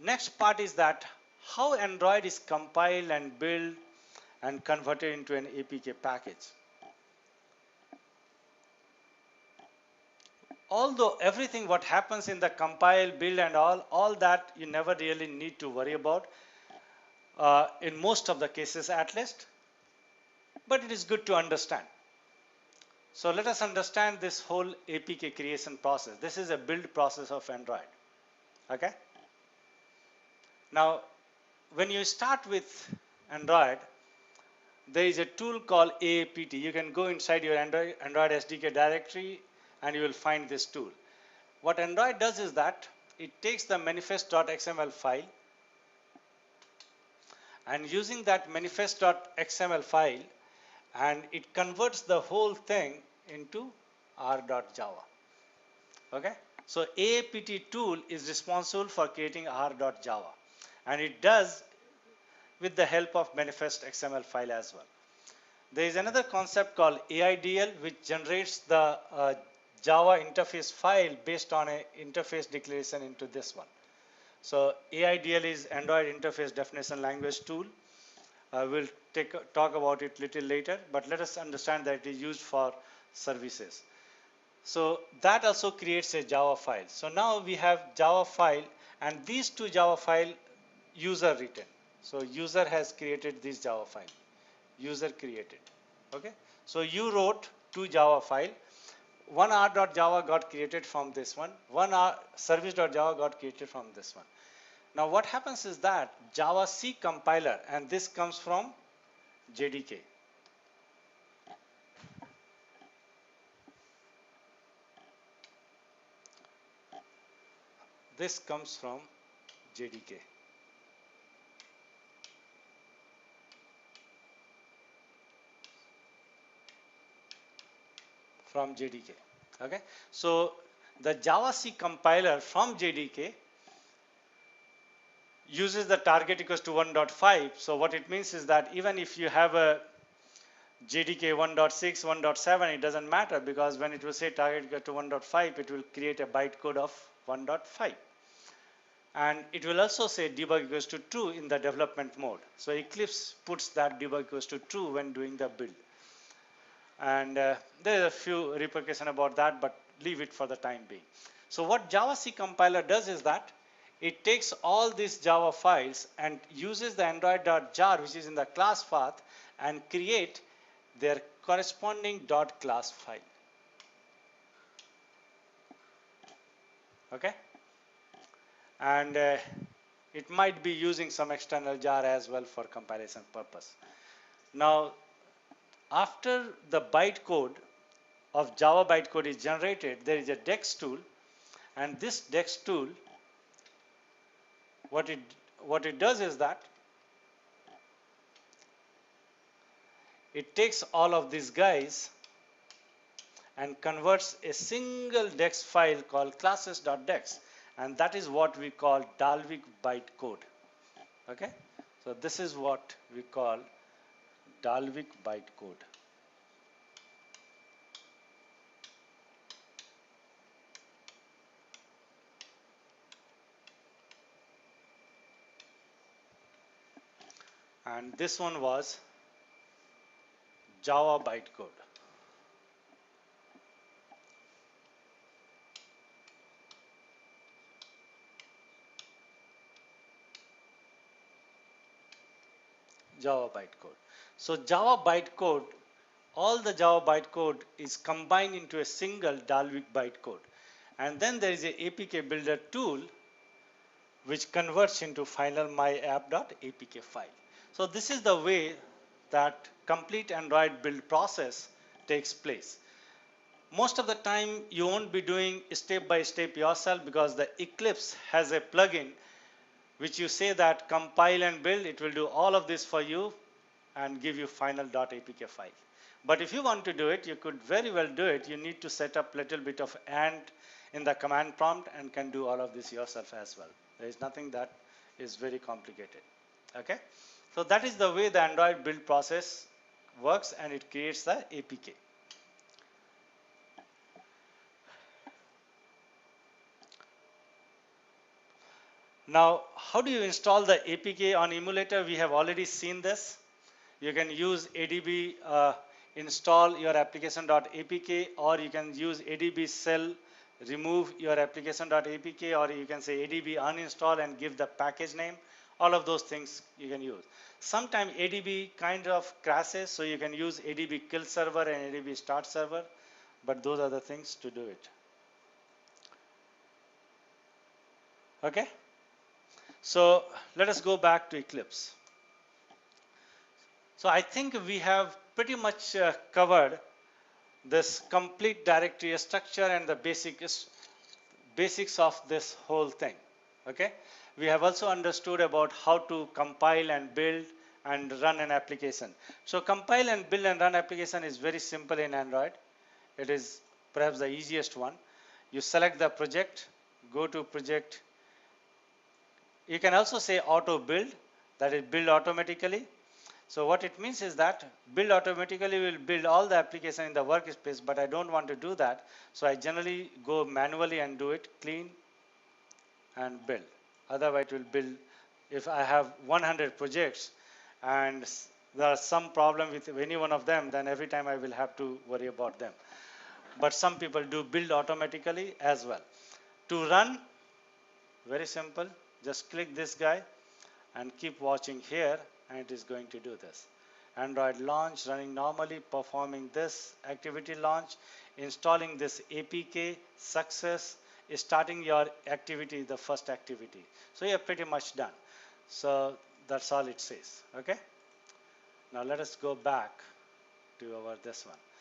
next part is that how Android is compiled and built and converted into an APK package. Although everything what happens in the compile, build and all that you never really need to worry about in most of the cases at least, but it is good to understand. So let us understand this whole APK creation process. This is a build process of Android. Okay. Now, when you start with Android, there is a tool called APT. You can go inside your Android SDK directory and you will find this tool. What Android does is that it takes the manifest.xml file, and using that manifest.xml file, and it converts the whole thing into r.java. Okay, so APT tool is responsible for creating r.java, and it does with the help of manifest XML file as well. There is another concept called AIDL, which generates the Java interface file based on an interface declaration into this one. So AIDL is Android Interface Definition Language tool. We'll talk about it little later, but let us understand that it is used for services. So that also creates a Java file. So now we have Java file, and these two Java file user written. So user has created this Java file. User created. Okay. So you wrote two Java file. One r.java got created from this one. One service.java got created from this one. Now what happens is that Java C compiler, and this comes from JDK. This comes from JDK. From JDK. Okay. So the Java C compiler from JDK uses the target equals to 1.5. So what it means is that even if you have a JDK 1.6, 1.7, it doesn't matter, because when it will say target equal to 1.5, it will create a bytecode of 1.5. And it will also say debug equals to true in the development mode. So Eclipse puts that debug equals to true when doing the build. And there are a few repercussions about that, but leave it for the time being. So what Java C compiler does is that it takes all these Java files and uses the android.jar, which is in the class path, and create their corresponding .class file. Okay. And it might be using some external jar as well for comparison purpose. Now, after the bytecode of Java bytecode is generated, there is a DEX tool, and this DEX tool, what it does is that it takes all of these guys and converts a single DEX file called classes.dex, and that is what we call Dalvik bytecode. Okay, so this is what we call Dalvik bytecode. And this one was Java bytecode. Java bytecode. So Java bytecode, all the Java bytecode is combined into a single Dalvik bytecode. And then there is a APK builder tool which converts into final myapp.apk file. So this is the way that complete Android build process takes place. Most of the time you won't be doing step by step yourself, because the Eclipse has a plugin which you say that compile and build, it will do all of this for you and give you final.apk file. But if you want to do it, you could very well do it. You need to set up little bit of and in the command prompt and can do all of this yourself as well. There is nothing that is very complicated. Okay, so that is the way the Android build process works, and it creates the APK. Now, how do you install the APK on emulator? We have already seen this. You can use ADB install your application.apk, or you can use ADB cell remove your application.apk, or you can say ADB uninstall and give the package name. All of those things you can use. Sometimes ADB kind of crashes, so you can use ADB kill server and ADB start server, but those are the things to do it. Okay, so let us go back to Eclipse. So I think we have pretty much covered this complete directory structure and the basics of this whole thing. Okay, we have also understood about how to compile and build and run an application. So compile and build and run application is very simple in Android. It is perhaps the easiest one. You select the project, go to project. You can also say auto build, that is build automatically. So what it means is that build automatically will build all the application in the workspace, but I don't want to do that. So I generally go manually and do it, clean and build. Otherwise it will build, if I have 100 projects and there is some problem with any one of them, then every time I will have to worry about them. But some people do build automatically as well. To run, very simple, just click this guy and keep watching here, and it is going to do this. Android launch running normally, performing this activity launch, installing this APK success, starting your activity, the first activity. So you're pretty much done. So that's all it says. Okay. Now let us go back to our this one.